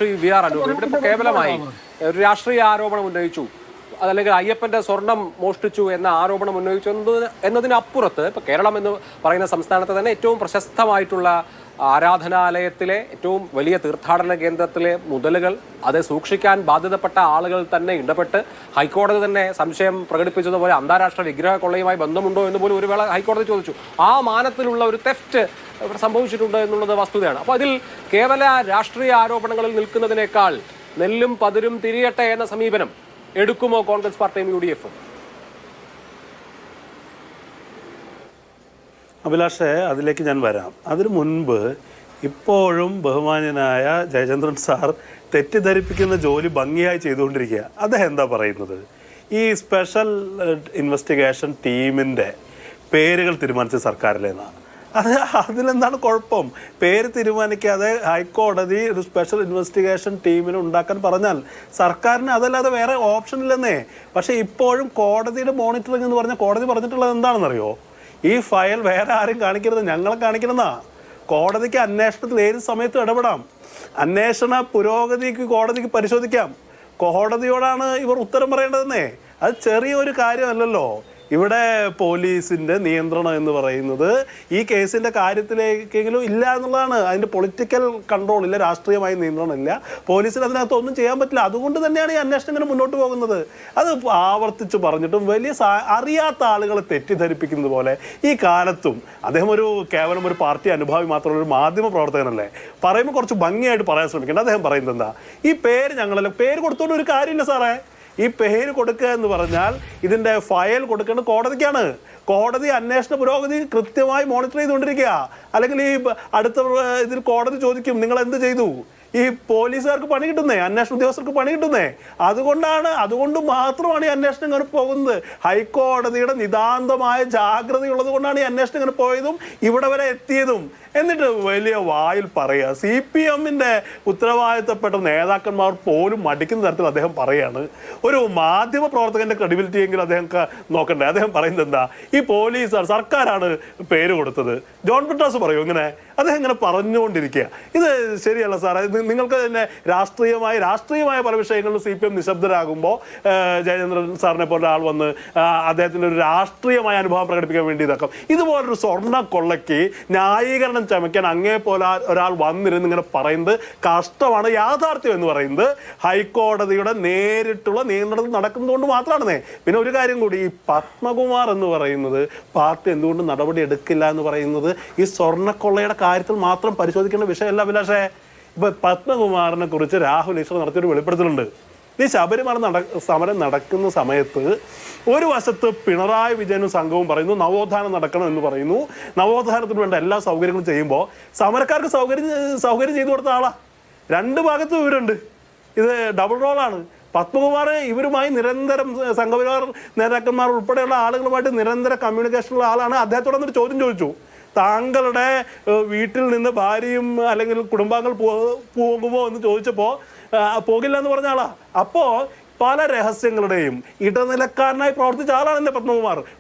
വി.ആർ. അനൂപ് ഇവിടെ ഇപ്പോൾ കേവലമായി ഒരു രാഷ്ട്രീയ ആരോപണം ഉന്നയിച്ചു, അതല്ലെങ്കിൽ അയ്യപ്പന്റെ സ്വർണം മോഷ്ടിച്ചു എന്ന ആരോപണം ഉന്നയിച്ചു എന്നതിനപ്പുറത്ത് ഇപ്പൊ കേരളം എന്ന് പറയുന്ന സംസ്ഥാനത്ത് തന്നെ ഏറ്റവും പ്രശസ്തമായിട്ടുള്ള ആരാധനാലയത്തിലെ ഏറ്റവും വലിയ തീർത്ഥാടന കേന്ദ്രത്തിലെ മുതലുകൾ അത് സൂക്ഷിക്കാൻ ബാധ്യതപ്പെട്ട ആളുകൾ തന്നെ ഇടപെട്ട് ഹൈക്കോടതി തന്നെ സംശയം പ്രകടിപ്പിച്ചതുപോലെ അന്താരാഷ്ട്ര വിഗ്രഹ കൊള്ളയുമായി ബന്ധമുണ്ടോ എന്ന് പോലും ഒരു വേള ഹൈക്കോടതി ചോദിച്ചു. ആ മാനത്തിലുള്ള ഒരു തെഫ്റ്റ് സംഭവിച്ചിട്ടുണ്ട് എന്നുള്ളത് വസ്തുതയാണ്. അപ്പോൾ അതിൽ കേവല രാഷ്ട്രീയ ആരോപണങ്ങളിൽ നിൽക്കുന്നതിനേക്കാൾ നെല്ലും പതിരും തിരിയട്ടെ എന്ന സമീപനം എടുക്കുമോ കോൺഗ്രസ് പാർട്ടിയും UDF-ഉം? അഭിലാഷേ, അതിലേക്ക് ഞാൻ വരാം. അതിനു മുൻപ് ഇപ്പോഴും ബഹുമാന്യനായ ജയചന്ദ്രൻ സാർ തെറ്റിദ്ധരിപ്പിക്കുന്ന ജോലി ഭംഗിയായി ചെയ്തുകൊണ്ടിരിക്കുക. അദ്ദേഹം എന്താ പറയുന്നത്? ഈ സ്പെഷ്യൽ ഇൻവെസ്റ്റിഗേഷൻ ടീമിൻ്റെ പേരുകൾ തീരുമാനിച്ച സർക്കാരിലേന്നാണ്. അതിലെന്താണ് കുഴപ്പം? പേര് തീരുമാനിക്കാതെ ഹൈക്കോടതി ഒരു സ്പെഷ്യൽ ഇൻവെസ്റ്റിഗേഷൻ ടീമിന് ഉണ്ടാക്കാൻ പറഞ്ഞാൽ സർക്കാരിന് അതല്ലാതെ വേറെ ഓപ്ഷൻ ഇല്ലെന്നേ. പക്ഷേ ഇപ്പോഴും കോടതിയുടെ മോണിറ്ററിംഗ് എന്ന് പറഞ്ഞാൽ കോടതി പറഞ്ഞിട്ടുള്ളത് എന്താണെന്നറിയോ? ഈ ഫയൽ വേറെ ആരും കാണിക്കരുത്, ഞങ്ങളെ കാണിക്കണമെന്നാ. കോടതിക്ക് അന്വേഷണത്തിൽ ഏത് സമയത്തും ഇടപെടാം. അന്വേഷണ പുരോഗതിക്ക് കോടതിക്ക് പരിശോധിക്കാം. കോടതിയോടാണ് ഇവർ ഉത്തരം പറയേണ്ടതെന്നേ. അത് ചെറിയൊരു കാര്യമല്ലല്ലോ. ഇവിടെ പോലീസിൻ്റെ നിയന്ത്രണം എന്ന് പറയുന്നത് ഈ കേസിൻ്റെ കാര്യത്തിലേക്കെങ്കിലും ഇല്ല എന്നുള്ളതാണ്. അതിൻ്റെ പൊളിറ്റിക്കൽ കൺട്രോൾ ഇല്ല, രാഷ്ട്രീയമായ നിയന്ത്രണം ഇല്ല. പോലീസിന് അതിനകത്ത് ഒന്നും ചെയ്യാൻ പറ്റില്ല. അതുകൊണ്ട് തന്നെയാണ് ഈ അന്വേഷണം ഇങ്ങനെ മുന്നോട്ട് പോകുന്നത്. അത് ആവർത്തിച്ച് പറഞ്ഞിട്ടും വലിയ അറിയാത്ത ആളുകളെ തെറ്റിദ്ധരിപ്പിക്കുന്നത് പോലെ ഈ കാലത്തും അദ്ദേഹം കേവലം ഒരു പാർട്ടി അനുഭാവി മാത്രമല്ല, ഒരു മാധ്യമ പ്രവർത്തകനല്ലേ. പറയുമ്പോൾ കുറച്ച് ഭംഗിയായിട്ട് പറയാൻ ശ്രമിക്കേണ്ട. അദ്ദേഹം പറയുന്നത് എന്താ? ഈ പേര് ഞങ്ങളെല്ലാം പേര് കൊടുത്തോണ്ട് ഒരു കാര്യമില്ല സാറേ. ഈ പേര് കൊടുക്കുക എന്ന് പറഞ്ഞാൽ ഇതിൻ്റെ ഫയൽ കൊടുക്കേണ്ടത് കോടതിക്കാണ്. കോടതി അന്വേഷണ പുരോഗതി കൃത്യമായി മോണിറ്റർ ചെയ്തുകൊണ്ടിരിക്കുക. അല്ലെങ്കിൽ ഈ അടുത്ത ഇതിൽ കോടതി ചോദിക്കും, നിങ്ങൾ എന്ത് ചെയ്തു? ഈ പോലീസുകാർക്ക് പണി കിട്ടുന്നേ, അന്വേഷണ ഉദ്യോഗസ്ഥർക്ക് പണി കിട്ടുന്നേ. അതുകൊണ്ട് മാത്രമാണ് ഈ അന്വേഷണം ഇങ്ങനെ പോകുന്നത്. ഹൈക്കോടതിയുടെ നിതാന്തമായ ജാഗ്രതയുള്ളത് കൊണ്ടാണ് ഈ അന്വേഷണം ഇങ്ങനെ പോയതും ഇവിടെ വരെ എത്തിയതും. എന്നിട്ട് വലിയ വായിൽ പറയുക. CPM-ന്റെ ഉത്തരവാദിത്തപ്പെട്ട നേതാക്കന്മാർ പോലും മടിക്കുന്ന തരത്തിൽ അദ്ദേഹം പറയാണ്. ഒരു മാധ്യമ പ്രവർത്തകന്റെ ക്രെഡിബിലിറ്റി എങ്കിലും അദ്ദേഹം നോക്കണ്ടേ? അദ്ദേഹം പറയുന്നത് എന്താ? ഈ പോലീസുകാർ സർക്കാരാണ് പേര് കൊടുത്തത്. ജോൺ ബ്രിട്ടാസ് പറയൂ ഇങ്ങനെ? അദ്ദേഹം ഇങ്ങനെ പറഞ്ഞുകൊണ്ടിരിക്കുക. ഇത് ശരിയല്ല സാറേ. നിങ്ങൾക്ക് തന്നെ രാഷ്ട്രീയമായ പല വിഷയങ്ങളിലും CPM നിശബ്ദരാകുമ്പോൾ ജയചന്ദ്രൻ സാറിനെ പോലെ ആൾ വന്ന് അദ്ദേഹത്തിൻ്റെ ഒരു രാഷ്ട്രീയമായ അനുഭവം പ്രകടിപ്പിക്കാൻ വേണ്ടി ഇതാക്കാം. ഇതുപോലൊരു സ്വർണ്ണ കൊള്ളയ്ക്ക് ന്യായീകരണം ചമയ്ക്കാൻ അങ്ങേ പോലെ ഒരാൾ വന്നിരുന്ന് ഇങ്ങനെ പറയുന്നത് കഷ്ടമാണ്. യാഥാർത്ഥ്യം എന്ന് പറയുന്നത് ഹൈക്കോടതിയുടെ നേരിട്ടുള്ള നിയന്ത്രണത്തിൽ നടക്കുന്നതുകൊണ്ട് മാത്രമാണെന്നേ. പിന്നെ ഒരു കാര്യം കൂടി, ഈ പത്മകുമാർ എന്ന് പറയുന്നത് പാർട്ടി എന്തുകൊണ്ട് നടപടി എടുക്കില്ല എന്ന് പറയുന്നത് ഈ സ്വർണ്ണക്കൊള്ളയുടെ കാര്യത്തിൽ മാത്രം പരിശോധിക്കേണ്ട വിഷയമല്ല അഭിലാഷേ. ഇപ്പൊ പത്മകുമാറിനെ കുറിച്ച് രാഹുൽ ഈശ്വർ നടത്തിയൊരു വെളിപ്പെടുത്തലുണ്ട്. ഈ ശബരിമല സമരം നടക്കുന്ന സമയത്ത് ഒരു വശത്ത് പിണറായി വിജയനും സംഘവും പറയുന്നു നവോത്ഥാനം നടക്കണം എന്ന് പറയുന്നു. നവോത്ഥാനത്തിന് വേണ്ട എല്ലാ സൗകര്യങ്ങളും ചെയ്യുമ്പോൾ സമരക്കാർക്ക് സൗകര്യം ചെയ്തു കൊടുത്ത ആളാ. രണ്ട് ഭാഗത്തും ഇവരുണ്ട്. ഇത് ഡബിൾ റോളാണ്. പത്മകുമാർ ഇവരുമായി നിരന്തരം സംഘപരിവാർ നേതാക്കന്മാർ ഉൾപ്പെടെയുള്ള ആളുകളുമായിട്ട് നിരന്തര കമ്മ്യൂണിക്കേഷനുള്ള ആളാണ്. അദ്ദേഹത്തോടൊന്നൊരു ചോദ്യം ചോദിച്ചു, താങ്കളുടെ വീട്ടിൽ നിന്ന് ഭാര്യയും അല്ലെങ്കിൽ കുടുംബാംഗങ്ങൾ പോകുമോ എന്ന് ചോദിച്ചപ്പോൾ പോകില്ല എന്ന് പറഞ്ഞ ആളാ. അപ്പോൾ പല രഹസ്യങ്ങളുടെയും ഇടനിലക്കാരനായി പ്രവർത്തിച്ച ആളാണ് എൻ്റെ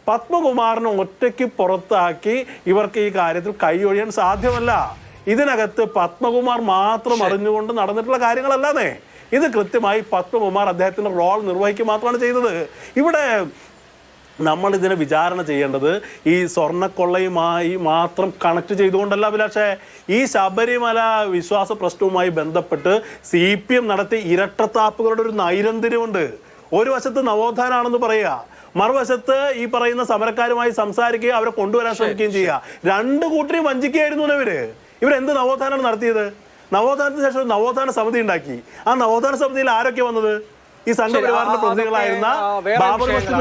പത്മകുമാറിനെ ഒറ്റയ്ക്ക് പുറത്താക്കി ഇവർക്ക് ഈ കാര്യത്തിൽ കൈയൊഴിയാൻ സാധ്യമല്ല. ഇതിനകത്ത് പത്മകുമാർ മാത്രം അറിഞ്ഞുകൊണ്ട് നടന്നിട്ടുള്ള കാര്യങ്ങളല്ലാന്നേ. ഇത് കൃത്യമായി പത്മകുമാർ അദ്ദേഹത്തിൻ്റെ റോൾ നിർവഹിക്കുക മാത്രമാണ് ചെയ്തത്. ഇവിടെ നമ്മളിതിനെ വിചാരണ ചെയ്യേണ്ടത് ഈ സ്വർണ്ണക്കൊള്ളയുമായി മാത്രം കണക്ട് ചെയ്തുകൊണ്ടല്ല അഭിലാഷേ. ഈ ശബരിമല വിശ്വാസ പ്രശ്നവുമായി ബന്ധപ്പെട്ട് CPM നടത്തിയ ഇരട്ടത്താപ്പുകളുടെ ഒരു നൈരന്തര്യമുണ്ട്. ഒരു വശത്ത് നവോത്ഥാനാണെന്ന് പറയുക, മറുവശത്ത് ഈ പറയുന്ന സമരക്കാരുമായി സംസാരിക്കുകയും അവരെ കൊണ്ടുവരാൻ ശ്രമിക്കുകയും ചെയ്യുക. രണ്ട് കൂട്ടരെയും വഞ്ചിക്കുകയായിരുന്നു ഇവരെന്ത് നവോത്ഥാനമാണ് നടത്തിയത്? നവോത്ഥാനത്തിന് ശേഷം നവോത്ഥാന സമിതി ഉണ്ടാക്കി. ആ നവോത്ഥാന സമിതിയിൽ ആരൊക്കെ വന്നത്? ഈ സംഘപരിവാറിന്റെ പ്രതിനിധികളായിരുന്ന ബാബർ മസ്ജിദ്